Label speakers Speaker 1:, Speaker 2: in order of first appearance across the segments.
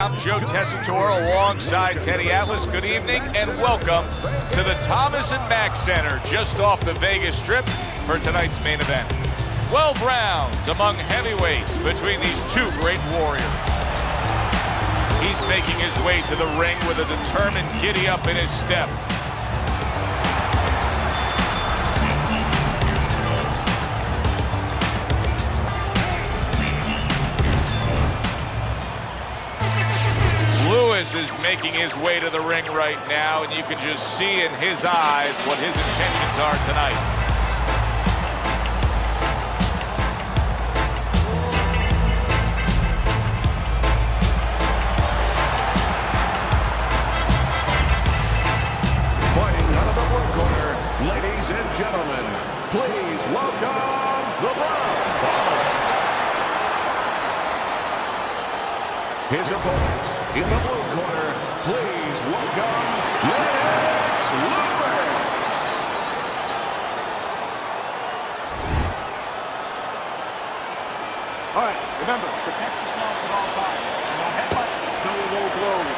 Speaker 1: I'm Joe Tessitore alongside Teddy Atlas. Good evening and welcome to the Thomas and Mack Center just off the Vegas Strip for tonight's main event. 12 rounds among heavyweights between these two great warriors. He's making his way to the ring with a determined giddy-up in his step. Lewis is making his way to the ring right now, and you can just see in his eyes what his intentions are tonight.
Speaker 2: Fighting out of the blue corner, ladies and gentlemen, please welcome the Brown. His opponents in the blue corner, please welcome Lewis.
Speaker 3: All right, remember, protect yourselves at all times. No headbutts, no low blows.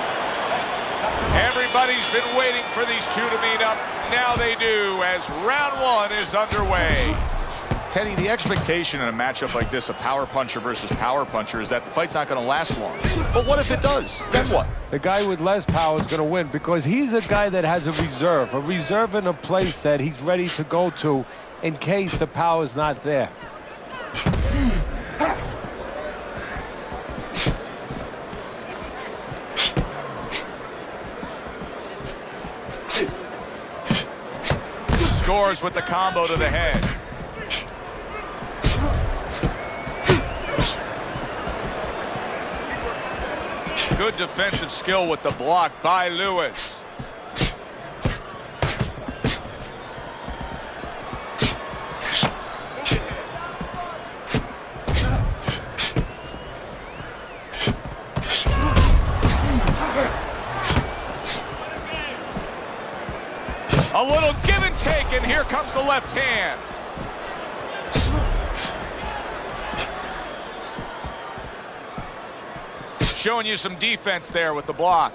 Speaker 1: Everybody's been waiting for these two to meet up. Now they do, as round one is underway. Teddy, the expectation in a matchup like this, a power puncher versus power puncher, is that the fight's not going to last long. But what if it does? Then what?
Speaker 4: The guy with less power is going to win because he's a guy that has a reserve in a place that he's ready to go to in case the power is not there.
Speaker 1: Scores with the combo to the head. Good defensive skill with the block by Lewis. A little give and take, and here comes the left hand. Showing you some defense there with the block.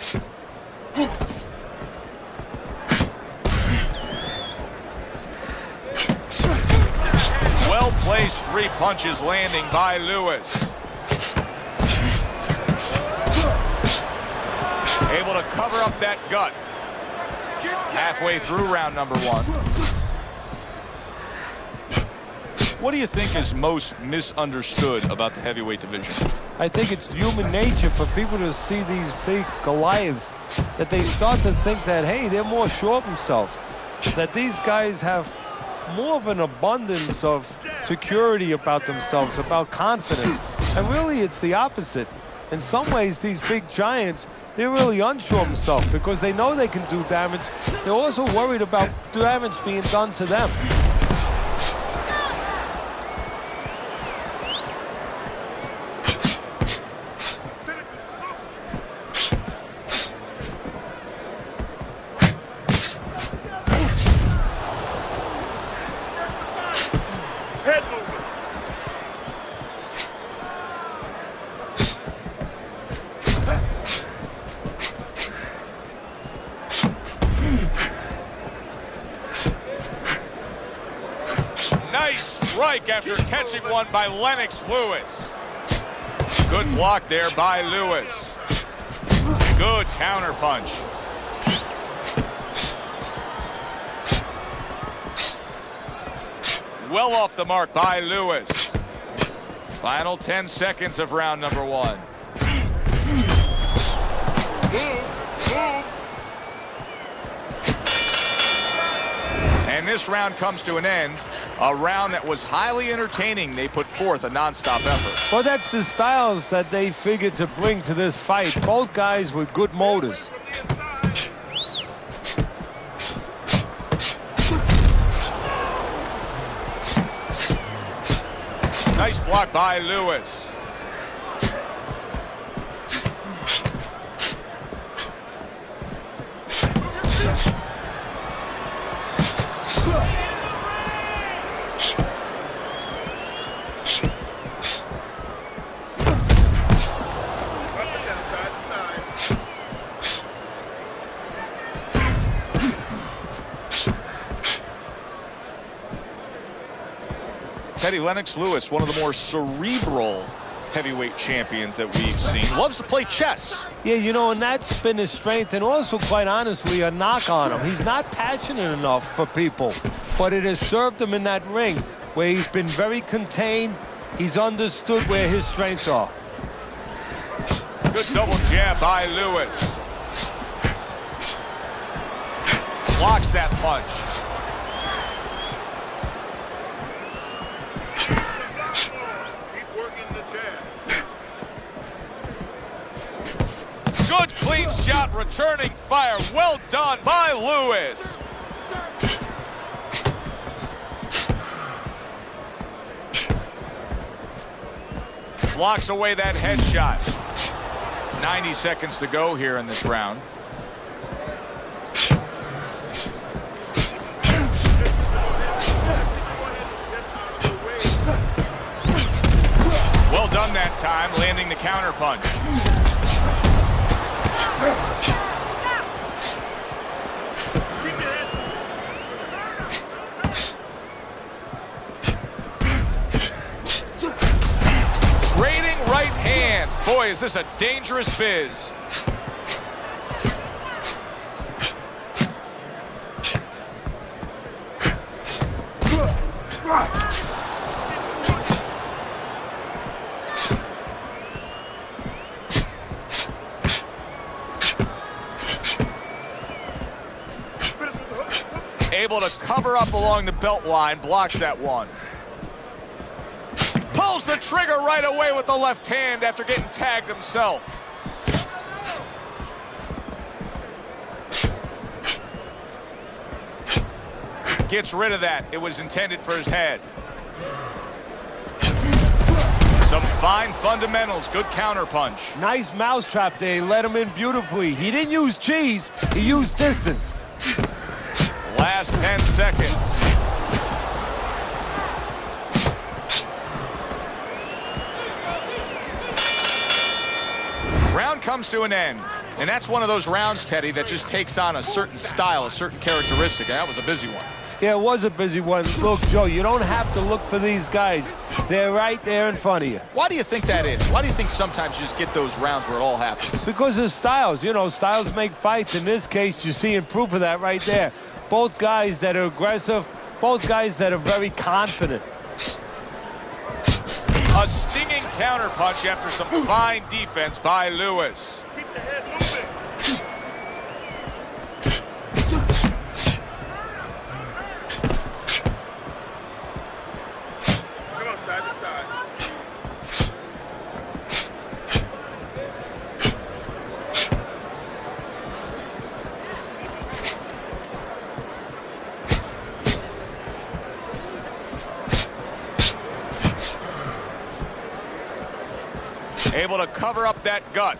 Speaker 1: Well-placed three punches landing by Lewis. Able to cover up that gut. Halfway through round number one. What do you think is most misunderstood about the heavyweight division?
Speaker 4: I think it's human nature for people to see these big Goliaths that they start to think that, hey, they're more sure of themselves. That these guys have more of an abundance of security about themselves, about confidence. And really, it's the opposite. In some ways, these big giants, they're really unsure of themselves because they know they can do damage. They're also worried about damage being done to them.
Speaker 1: Nice strike after catching one by Леннокс Lewis. Good block there by Lewis. Good counter punch. Well off the mark by Lewis. Final 10 seconds of round number one. And this round comes to an end. A round that was highly entertaining. They put forth a non-stop effort.
Speaker 4: Well, that's the styles that they figured to bring to this fight. Both guys with good motors.
Speaker 1: Nice block by Lewis. Teddy, Lennox Lewis, one of the more cerebral heavyweight champions that we've seen, loves to play chess.
Speaker 4: Yeah, you know, and that's been his strength, and also, quite honestly, a knock on him. He's not passionate enough for people, but it has served him in that ring where he's been very contained. He's understood where his strengths are.
Speaker 1: Good double jab by Lewis. Blocks that punch. Good clean shot, returning fire. Well done by Lewis. Blocks away that headshot. 90 seconds to go here in this round. Well done that time, landing the counter punch. Trading right hands. Boy, is this a dangerous biz. Able to cover up along the belt line, blocks that one. Pulls the trigger right away with the left hand after getting tagged himself. Gets rid of that. It was intended for his head. Some fine fundamentals. Good counter punch.
Speaker 4: Nice mousetrap there. He let him in beautifully. He didn't use cheese. He used distance.
Speaker 1: Last 10 seconds. Round comes to an end. And that's one of those rounds, Teddy, that just takes on a certain style, a certain characteristic. And that was a busy one.
Speaker 4: Yeah, it was a busy one. Look, Joe, you don't have to look for these guys. They're right there in front of you.
Speaker 1: Why do you think that is? Why do you think sometimes you just get those rounds where it all happens?
Speaker 4: Because of styles. You know, styles make fights. In this case, you're seeing proof of that right there. Both guys that are aggressive, both guys that are very confident.
Speaker 1: A stinging counter punch after some fine defense by Lewis.
Speaker 5: Keep the head moving. Come on, side to side.
Speaker 1: Able to cover up that gut.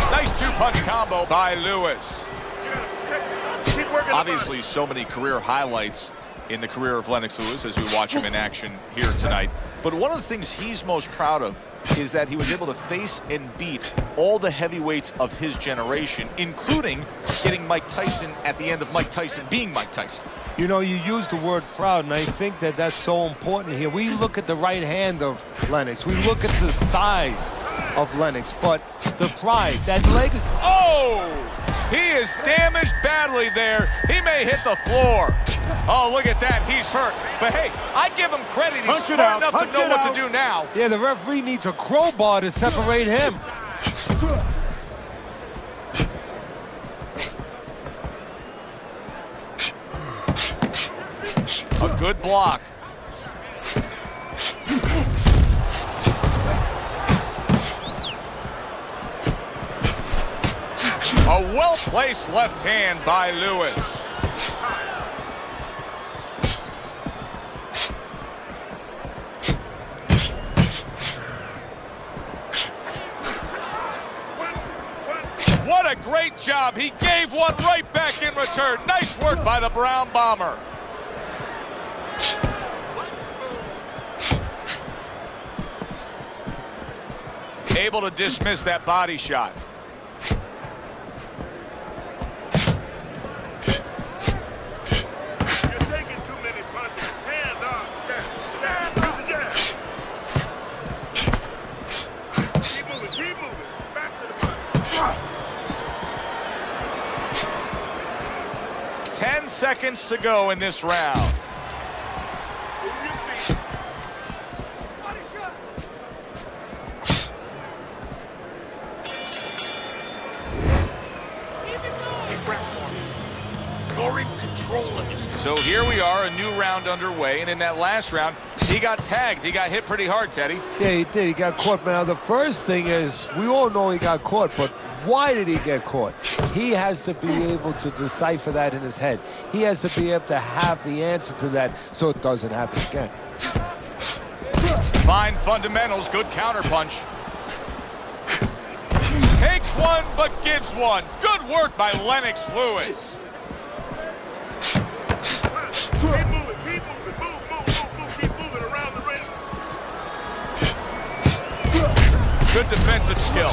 Speaker 1: Nice two-punch combo by Lewis. Obviously, so many career highlights in the career of Lennox Lewis as we watch him in action here tonight. But one of the things he's most proud of is that he was able to face and beat all the heavyweights of his generation, including getting Mike Tyson at the end of Mike Tyson being Mike Tyson.
Speaker 4: You know, you use the word proud, and I think that that's so important here. We look at the right hand of Lennox. We look at the size of Lennox, but the pride, that legacy.
Speaker 1: Oh! He is damaged badly there. He may hit the floor. Oh, look at that. He's hurt. But, hey, I give him credit. He's smart enough to know what to do now.
Speaker 4: Yeah, the referee needs a crowbar to separate him.
Speaker 1: A good block. A well-placed left hand by Lewis. What a great job. He gave one right back in return. Nice work by the Brown Bomber. Able to dismiss that body shot. seconds to go in this round.
Speaker 5: You're in control of this.
Speaker 1: So here we are, a new round underway, and in that last round, he got tagged. He got hit pretty hard, Teddy.
Speaker 4: Yeah, he did. He got caught. Now, the first thing is, we all know he got caught, but why did he get caught? He has to be able to decipher that in his head. He has to be able to have the answer to that so it doesn't happen again.
Speaker 1: Fine fundamentals, good counterpunch. Takes one, but gives one. Good work by Леннокс Lewis.
Speaker 5: Keep moving, keep moving, move, keep moving around the ring.
Speaker 1: Good defensive skill.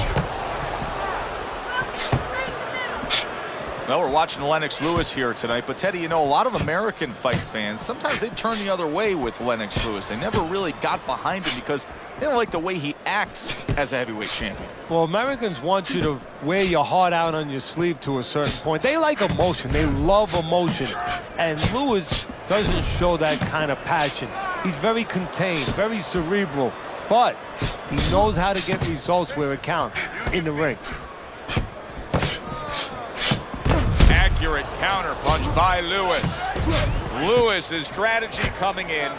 Speaker 1: Well, we're watching Леннокс Lewis here tonight, but Teddy, you know, a lot of American fight fans, sometimes they turn the other way with Леннокс Lewis. They never really got behind him because they don't like the way he acts as a heavyweight champion.
Speaker 4: Well, Americans want you to wear your heart out on your sleeve to a certain point. They like emotion. They love emotion. And Lewis doesn't show that kind of passion. He's very contained, very cerebral, but he knows how to get results where it counts, in the ring.
Speaker 1: Accurate counterpunch by Lewis. Lewis's strategy coming in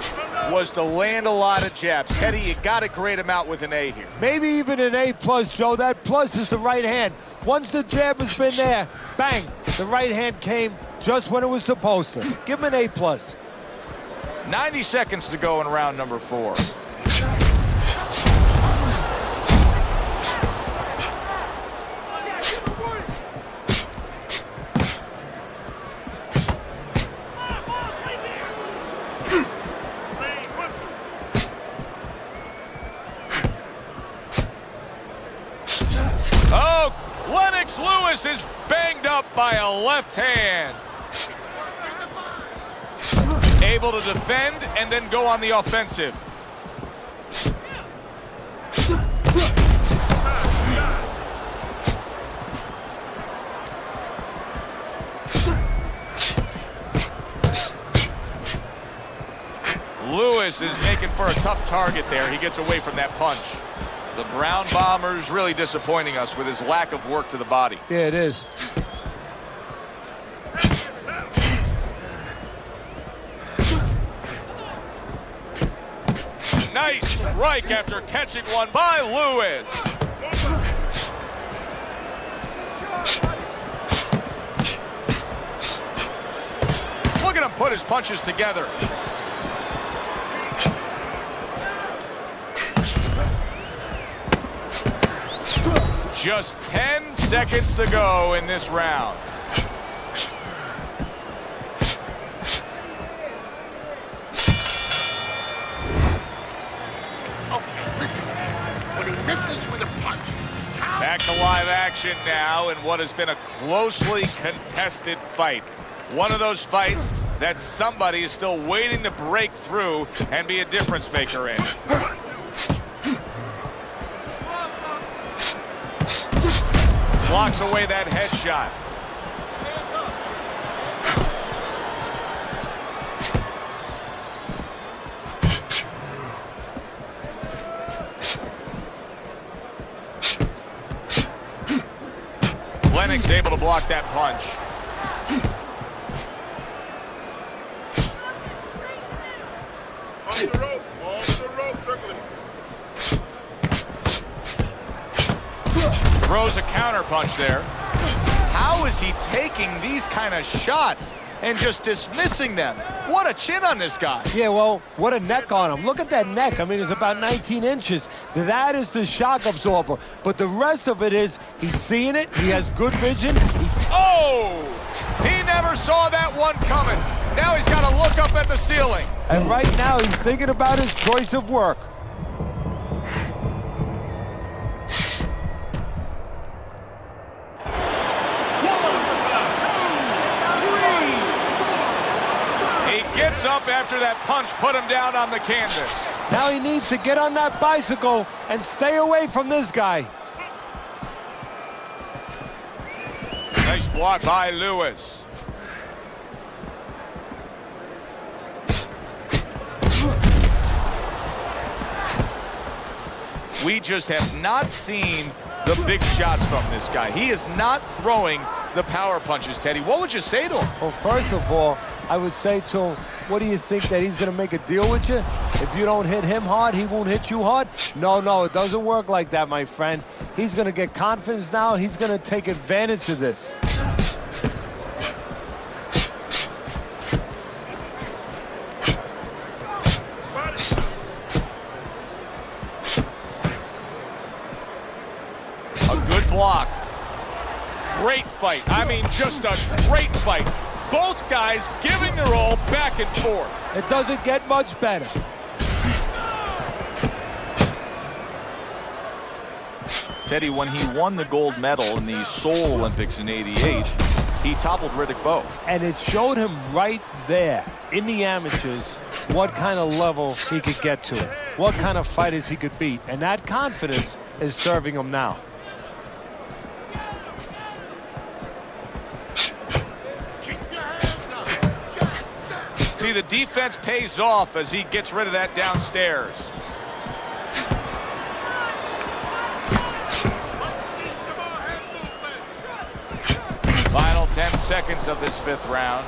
Speaker 1: was to land a lot of jabs. Teddy, you got to grade him out with an A here.
Speaker 4: Maybe even an A+, Joe. That plus is the right hand. Once the jab has been there, bang, the right hand came just when it was supposed to. Give him an A+.
Speaker 1: 90 seconds to go in round number 4. Oh, Леннокс Lewis is banged up by a left hand. Able to defend and then go on the offensive. Lewis is making for a tough target there. He gets away from that punch. The Brown Bomber's really disappointing us with his lack of work to the body.
Speaker 4: Yeah, it is.
Speaker 1: Nice strike after catching one by Lewis. Look at him put his punches together. Just 10 seconds to go in this round.
Speaker 5: Okay, listen. When he misses with a punch,
Speaker 1: Back to live action now in what has been a closely contested fight. One of those fights that somebody is still waiting to break through and be a difference maker in. Blocks away that headshot. Леннok's able to block that punch.
Speaker 5: off the rope, quickly.
Speaker 1: Throws a counter punch there. How is he taking these kind of shots and just dismissing them? What a chin on this guy.
Speaker 4: Yeah, well, what a neck on him. Look at that neck. I mean, it's about 19 inches. That is the shock absorber. But the rest of it is he's seeing it. He has good vision.
Speaker 1: Oh! He never saw that one coming. Now he's got to look up at the ceiling.
Speaker 4: And right now he's thinking about his choice of work.
Speaker 1: Gets up after that punch put him down on the canvas.
Speaker 4: Now he needs to get on that bicycle and stay away from this guy.
Speaker 1: Nice block by Lewis. we just have not seen the big shots from this guy. He is not throwing the power punches, Teddy. What would you say to him?
Speaker 4: Well, first of all, I would say to him, what do you think, that he's going to make a deal with you? If you don't hit him hard, he won't hit you hard? No, it doesn't work like that, my friend. He's going to get confidence now. He's going to take advantage of this.
Speaker 1: A good block. Great fight. I mean, just a great fight. Both guys giving their all back and forth.
Speaker 4: It doesn't get much better.
Speaker 1: Teddy, when he won the gold medal in the Seoul Olympics in '88, he toppled Riddick Bowe.
Speaker 4: And it showed him right there in the amateurs what kind of level he could get to, what kind of fighters he could beat. And that confidence is serving him now.
Speaker 1: See, the defense pays off as he gets rid of that downstairs. Final 10 seconds of this 5th round.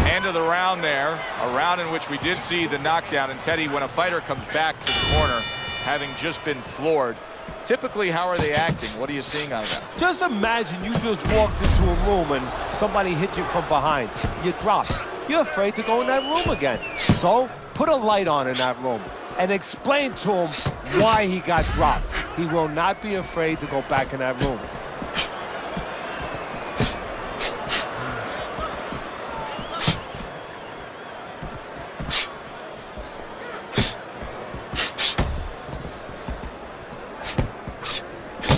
Speaker 1: End of the round there, a round in which we did see the knockdown. And Teddy, when a fighter comes back to the corner, having just been floored, typically, how are they acting? What are you seeing out of them?
Speaker 4: Just imagine you just walked into a room and somebody hit you from behind. You drop. You're afraid to go in that room again. So put a light on in that room and explain to him why he got dropped. He will not be afraid to go back in that room.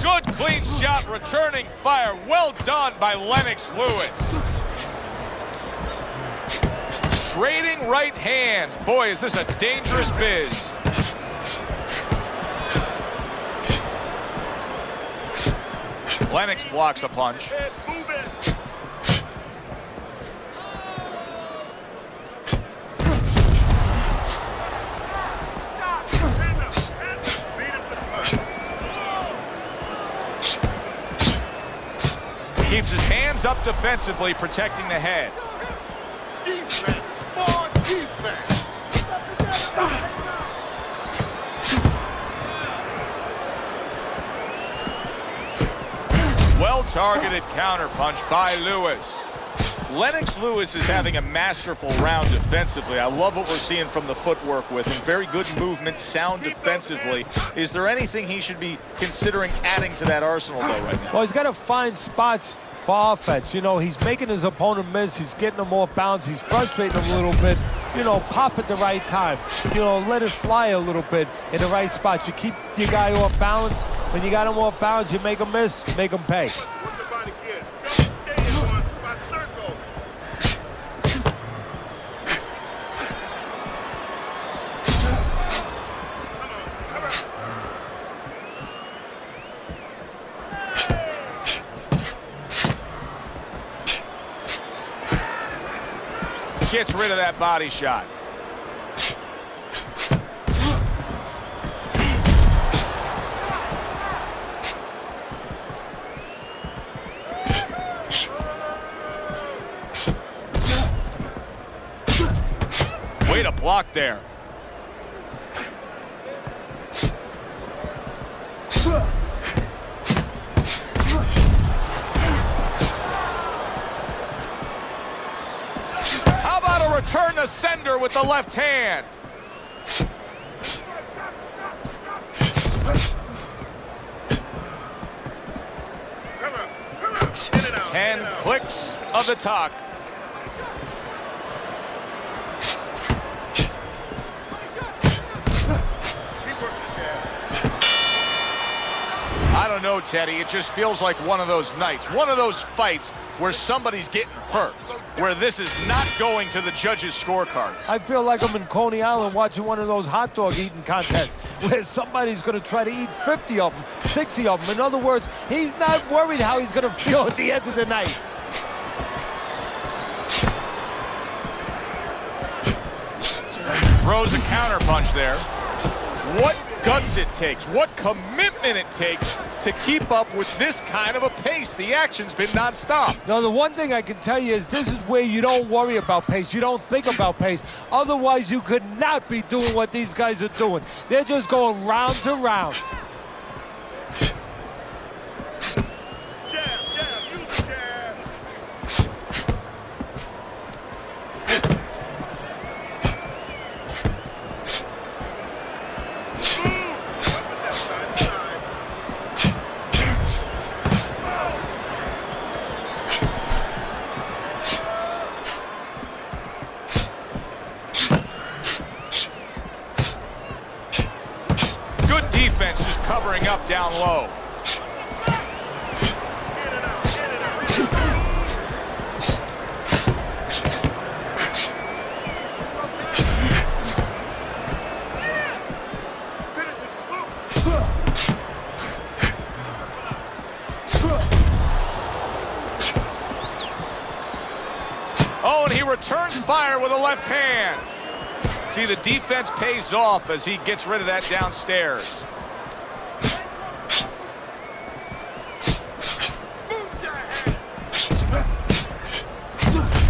Speaker 1: Good, clean shot, returning fire. Well done by Леннокс Lewis. Trading right hands. Boy, is this a dangerous biz. Леннокс blocks a punch.
Speaker 5: Move it.
Speaker 1: Keeps his hands up defensively, protecting the head.
Speaker 5: Defense. More defense.
Speaker 1: Well-targeted counterpunch by Lewis. Леннокс Lewis is having a masterful round defensively. I love what we're seeing from the footwork with him. Very good movement, sound defensively. Is there anything he should be considering adding to that arsenal, though, right now?
Speaker 4: Well, he's got to find spots for offense. You know, he's making his opponent miss. He's getting him off balance. He's frustrating him a little bit. You know, pop at the right time. You know, let it fly a little bit in the right spots. You keep your guy off balance. When you got him off balance, you make him miss, make him pay.
Speaker 5: What's the body kid? Don't stay in one spot circle.
Speaker 1: Gets rid of that body shot. Way to block there. How about a return to sender with the left hand?
Speaker 5: Come on. Get it out.
Speaker 1: 10 clicks of the talk. I don't know, Teddy. It just feels like one of those nights, one of those fights where somebody's getting hurt, where this is not going to the judges' scorecards.
Speaker 4: I feel like I'm in Coney Island watching one of those hot dog eating contests where somebody's going to try to eat 50 of them, 60 of them. In other words, he's not worried how he's going to feel at the end of the night.
Speaker 1: Throws a counter punch there. What guts it takes, what commitment it takes to keep up with this kind of a pace. The action's been nonstop.
Speaker 4: Now, the one thing I can tell you is this is where you don't worry about pace. You don't think about pace. Otherwise, you could not be doing what these guys are doing. They're just going round to round.
Speaker 5: Jab, jab, use the jab.
Speaker 1: Good defense just covering up down low. Oh, and he returns fire with a left hand. See, the defense pays off as he gets rid of that downstairs.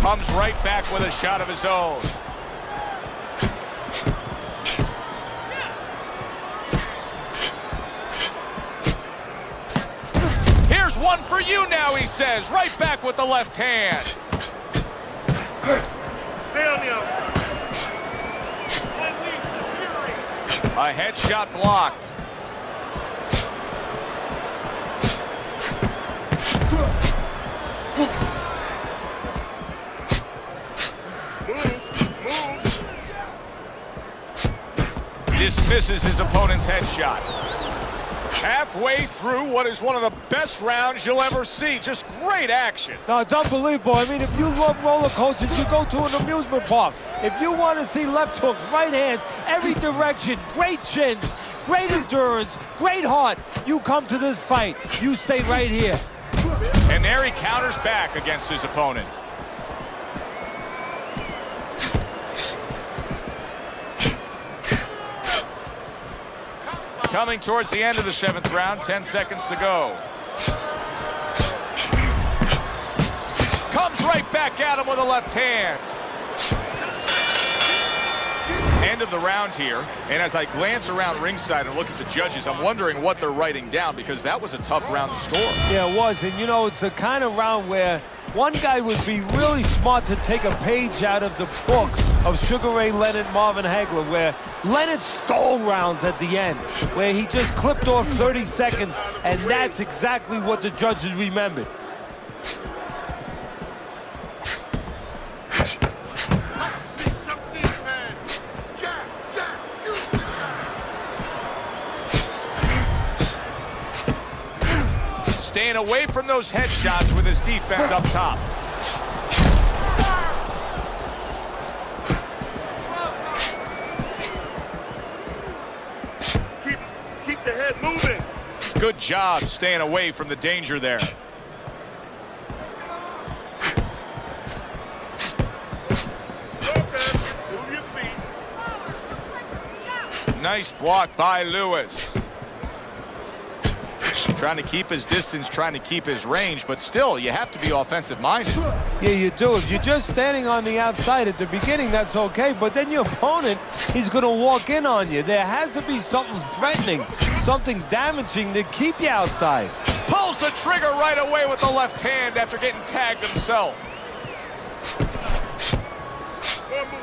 Speaker 1: Comes right back with a shot of his own. Here's one for you now, he says. Right back with the left hand.
Speaker 5: Stay on the outside.
Speaker 1: A headshot blocked. Dismisses his opponent's headshot. Halfway through what is one of the best rounds you'll ever see. Just great action.
Speaker 4: No, it's unbelievable. I mean, if you love roller coasters, you go to an amusement park. If you want to see left hooks, right hands, every direction, great chins, great endurance, great heart, you come to this fight. You stay right here.
Speaker 1: And there he counters back against his opponent. Coming towards the end of the 7th round, 10 seconds to go. Comes right back at him with a left hand. End of the round here, and as I glance around ringside and look at the judges, I'm wondering what they're writing down, because that was a tough round to score.
Speaker 4: Yeah, it was, and you know, it's the kind of round where one guy would be really smart to take a page out of the book of Sugar Ray Leonard, Marvin Hagler, where Leonard stole rounds at the end, where he just clipped off 30 seconds, and that's exactly what the judges remembered.
Speaker 1: Staying away from those headshots with his defense up top.
Speaker 5: Keep the head moving.
Speaker 1: Good job staying away from the danger there.
Speaker 5: Okay, move your feet.
Speaker 1: Nice block by Lewis. Trying to keep his distance, trying to keep his range, but still, you have to be offensive-minded.
Speaker 4: Yeah, you do. If you're just standing on the outside at the beginning, that's okay, but then your opponent, he's going to walk in on you. There has to be something threatening, something damaging to keep you outside.
Speaker 1: Pulls the trigger right away with the left hand after getting tagged himself.
Speaker 5: One move.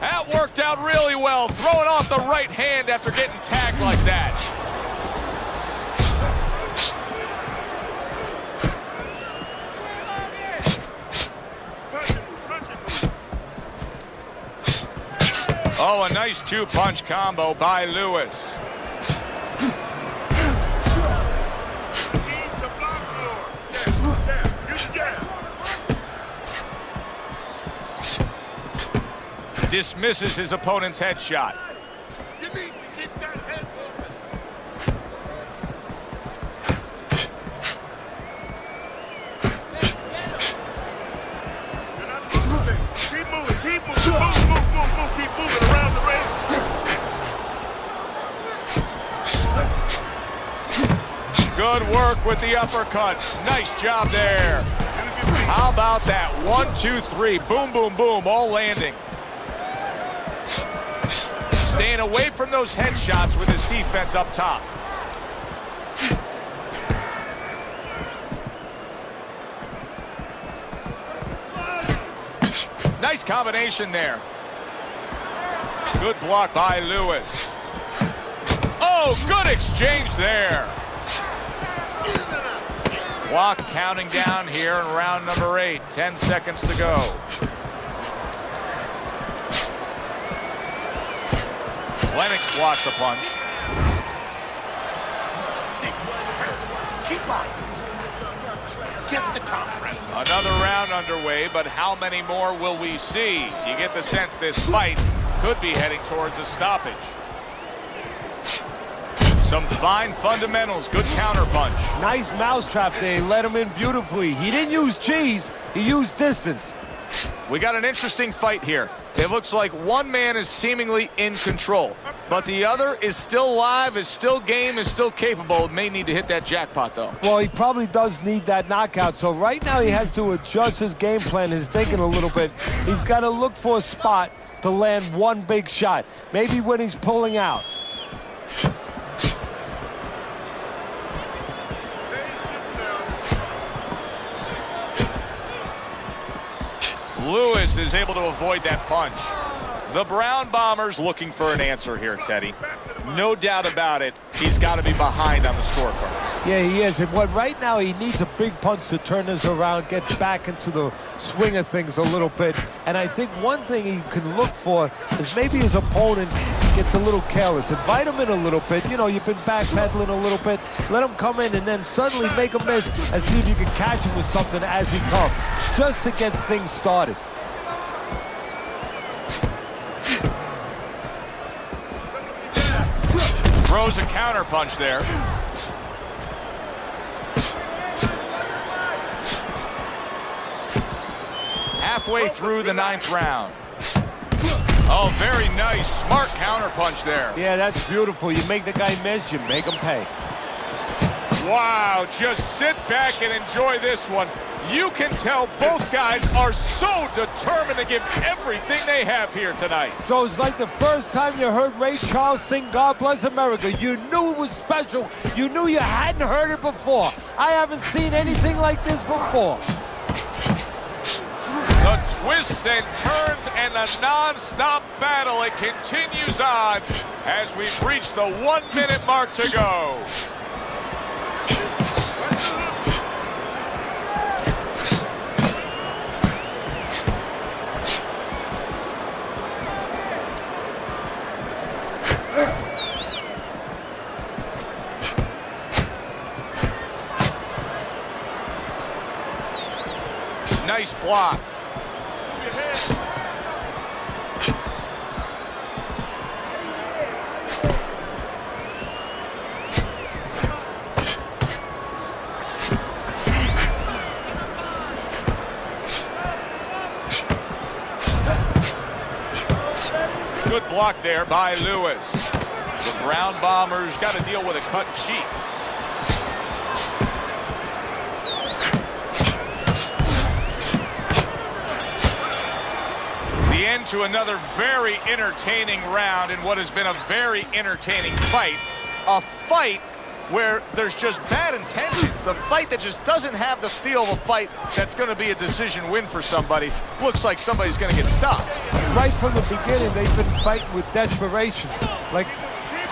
Speaker 1: That worked out really well, throwing off the right hand after getting tagged like that. Oh, a nice two-punch combo by Lewis. Dismisses his opponent's headshot.
Speaker 5: You need to keep that head moving. moving around the ring.
Speaker 1: Good work with the uppercuts. Nice job there. How about that? 1, 2, 3. Boom, boom, boom. All landing. Staying away from those headshots with his defense up top. Nice combination there. Good block by Lewis. Oh, good exchange there. Clock counting down here in round number 8. 10 seconds to go. Lennox blocks the punch.
Speaker 5: Keep on. Get the conference.
Speaker 1: Another round underway, but how many more will we see? You get the sense this fight could be heading towards a stoppage. Some fine fundamentals, good counterpunch.
Speaker 4: Nice mousetrap there. He let him in beautifully. He didn't use cheese, he used distance.
Speaker 1: We got an interesting fight here. It looks like one man is seemingly in control, but the other is still live, is still game, is still capable. May need to hit that jackpot, though.
Speaker 4: Well, he probably does need that knockout, so right now he has to adjust his game plan, his thinking a little bit. He's got to look for a spot to land one big shot, maybe when he's pulling out.
Speaker 1: Lewis is able to avoid that punch. The Brown Bombers looking for an answer here, Teddy. No doubt about it, he's got to be behind on the scorecards.
Speaker 4: Yeah, he is. And what right now he needs a big punch to turn this around, get back into the swing of things a little bit. And I think one thing he can look for is maybe his opponent gets a little careless. Invite him in a little bit. You know, you've been backpedaling a little bit. Let him come in and then suddenly make a miss and see if you can catch him with something as he comes, just to get things started.
Speaker 1: Throws a counter punch there. Halfway through the 9th round. Oh, very nice, smart counter punch there.
Speaker 4: Yeah, that's beautiful. You make the guy miss, you make him pay.
Speaker 1: Wow, just sit back and enjoy this one. You can tell both guys are so determined to give everything they have here tonight.
Speaker 4: So it's like the first time you heard Ray Charles sing God Bless America. You knew it was special. You knew you hadn't heard it before. I haven't seen anything like this before.
Speaker 1: The twists and turns and the non-stop battle, it continues on as we've reached the 1-minute mark to go. Nice block. Good block there by Lewis. The Brown Bombers got to deal with a cut sheet. The end to another very entertaining round in what has been a very entertaining fight. A fight where there's just bad intentions. The fight that just doesn't have the feel of a fight that's going to be a decision win for somebody. Looks like somebody's going to get stopped.
Speaker 4: Right from the beginning, they've been fighting with desperation. Like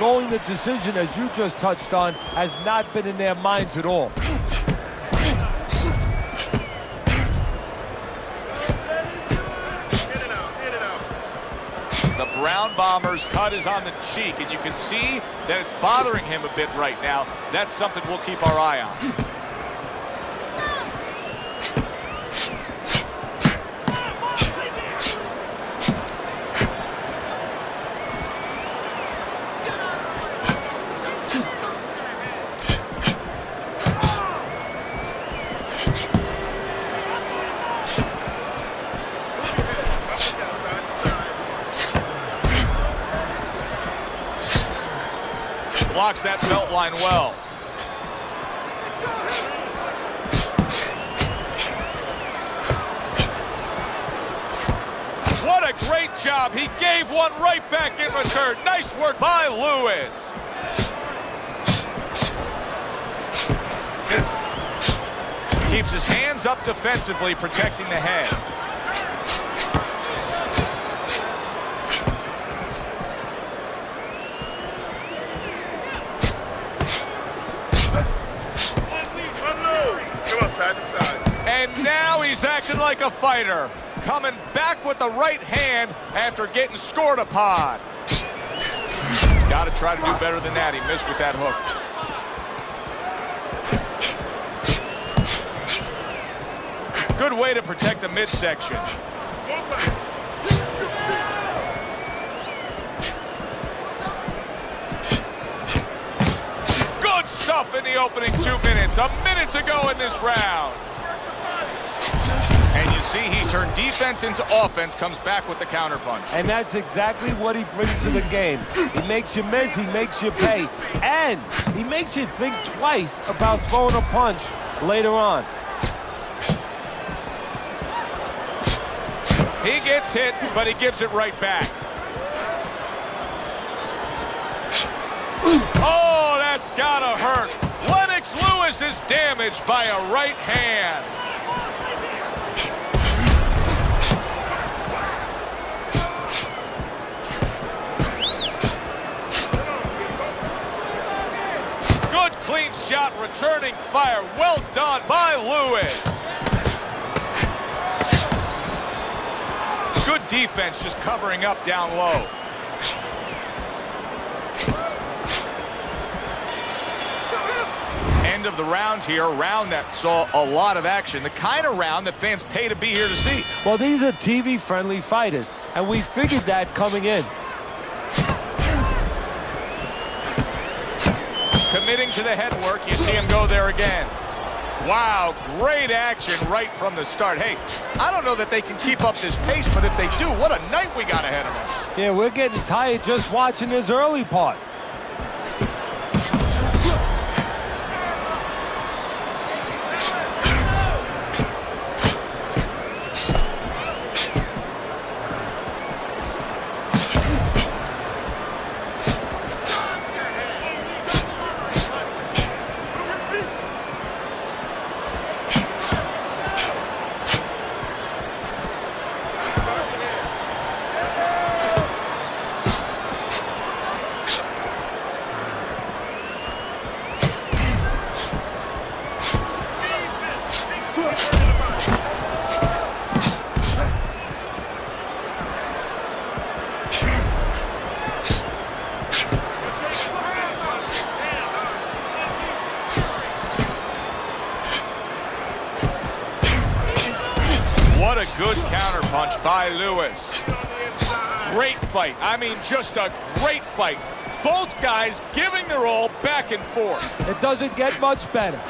Speaker 4: going the decision, as you just touched on, has not been in their minds at all.
Speaker 1: The Brown Bombers cut is on the cheek, and you can see that it's bothering him a bit right now. That's something we'll keep our eye on. Blocks that belt line well. What a great job. He gave one right back in return. Nice work by Lewis. Keeps his hands up defensively, protecting the head.
Speaker 5: Come on, side to side.
Speaker 1: And now he's acting like a fighter. Coming back with the right hand after getting scored upon. Got to try to do better than that. He missed with that hook. Good way to protect the midsection. Good stuff in the opening 2 minutes. A minute to go in this round. And you see he turned defense into offense, comes back with the counterpunch.
Speaker 4: And that's exactly what he brings to the game. He makes you miss, he makes you pay, and he makes you think twice about throwing a punch later on.
Speaker 1: He gets hit, but he gives it right back. Oh, that's gotta hurt. Lennox Lewis is damaged by a right hand. Good clean shot, returning fire. Well done by Lewis. Good defense, just covering up down low. End of the round here, a round that saw a lot of action. The kind of round that fans pay to be here to see.
Speaker 4: Well, these are TV-friendly fighters, and we figured that coming in.
Speaker 1: Committing to the head work, you see him go there again. Wow, great action right from the start. Hey, I don't know that they can keep up this pace, but if they do, what a night we got ahead of us.
Speaker 4: Yeah, we're getting tired just watching this early part.
Speaker 1: What a good counterpunch by Lewis. Great fight. I mean, just a great fight. Both guys giving their all back and forth.
Speaker 4: It doesn't get much better.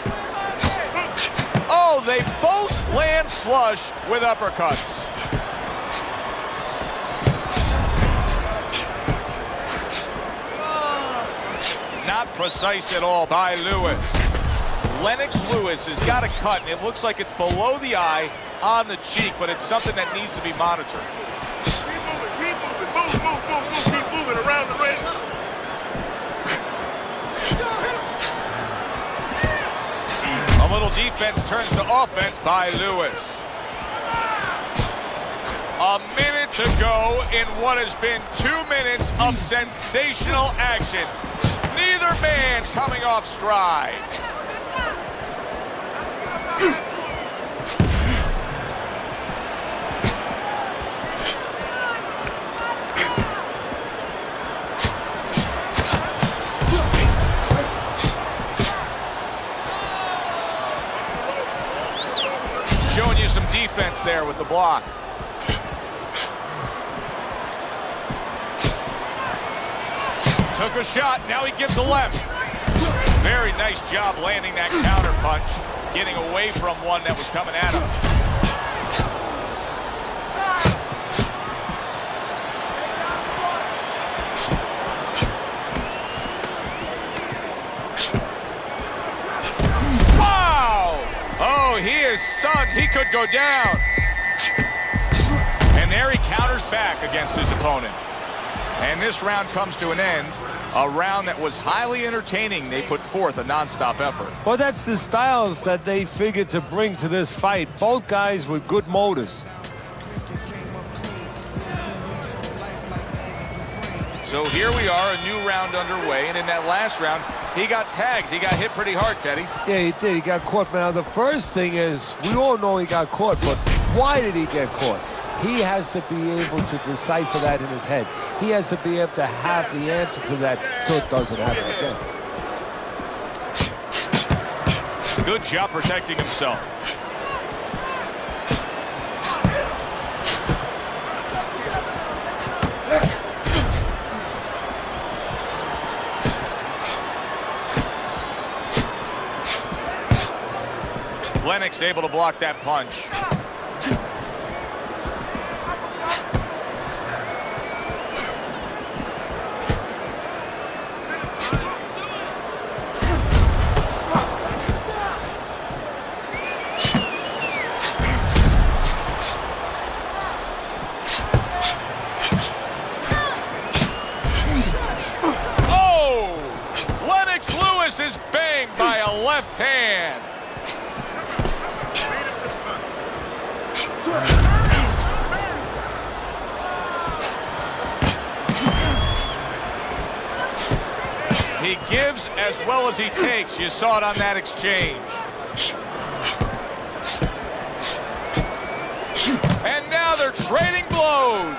Speaker 1: Oh, they both land flush with uppercuts. Not precise at all by Lewis. Lennox Lewis has got a cut, and it looks like it's below the eye on the cheek, but it's something that needs to be monitored.
Speaker 5: Keep moving, keep moving around the ring.
Speaker 1: A little defense turns to offense by Lewis. A minute to go in what has been 2 minutes of sensational action. Neither man coming off stride. Showing you some defense there with the block. Took a shot, now he gives a left. Very nice job landing that counter punch, getting away from one that was coming at him. stunned. He could go down. And there he counters back against his opponent. And this round comes to an end. A round that was highly entertaining. They put forth a non-stop effort.
Speaker 4: Well, that's the styles that they figured to bring to this fight. Both guys with good motors.
Speaker 1: So here we are, a new round underway. And in that last round, he got tagged. He got hit pretty hard, Teddy.
Speaker 4: Yeah, he did. He got caught. Now, the first thing is, we all know he got caught, but why did he get caught? He has to be able to decipher that in his head. He has to be able to have the answer to that so it doesn't happen again.
Speaker 1: Good job protecting himself. Lennox able to block that punch. Lewis is banged by a left hand. He gives as well as he takes. You saw it on that exchange. And now they're trading blows.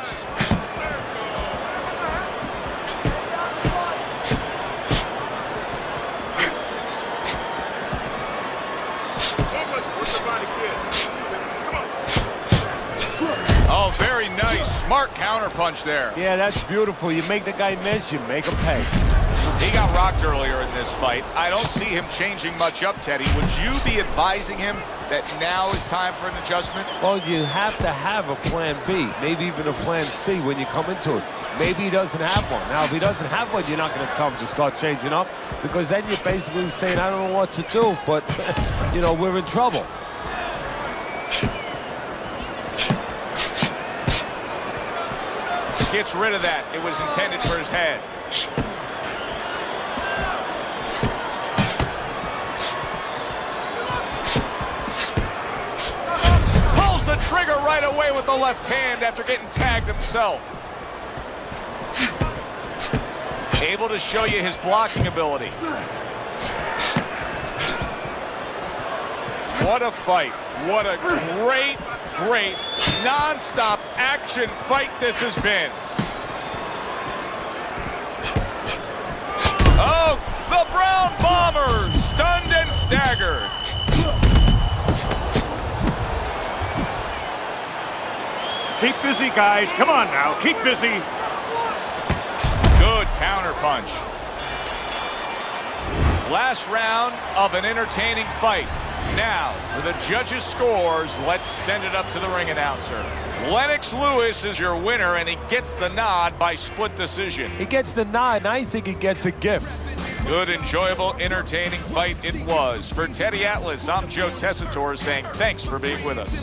Speaker 1: Oh, very nice. Smart counterpunch there.
Speaker 4: Yeah, that's beautiful. You make the guy miss, you make him pay.
Speaker 1: He got rocked earlier in this fight. I don't see him changing much up, Teddy. Would you be advising him that now is time for an adjustment?
Speaker 4: Well, you have to have a plan B, maybe even a plan C when you come into it. Maybe he doesn't have one. Now, if he doesn't have one, you're not going to tell him to start changing up, because then you're basically saying, I don't know what to do, but, you know, we're in trouble.
Speaker 1: Gets rid of that. It was intended for his head. Pulls the trigger right away with the left hand after getting tagged himself. Able to show you his blocking ability. What a fight. What a great, great non-stop action fight this has been. Oh, the Brown Bombers stunned and staggered.
Speaker 3: Keep busy, guys. Come on now. Keep busy.
Speaker 1: Good counter punch. Last round of an entertaining fight. Now, for the judges' scores, let's send it up to the ring announcer. Lennox Lewis is your winner, and he gets the nod by split decision.
Speaker 4: He gets the nod, and I think he gets a gift.
Speaker 1: Good, enjoyable, entertaining fight it was. For Teddy Atlas, I'm Joe Tessitore saying thanks for being with us.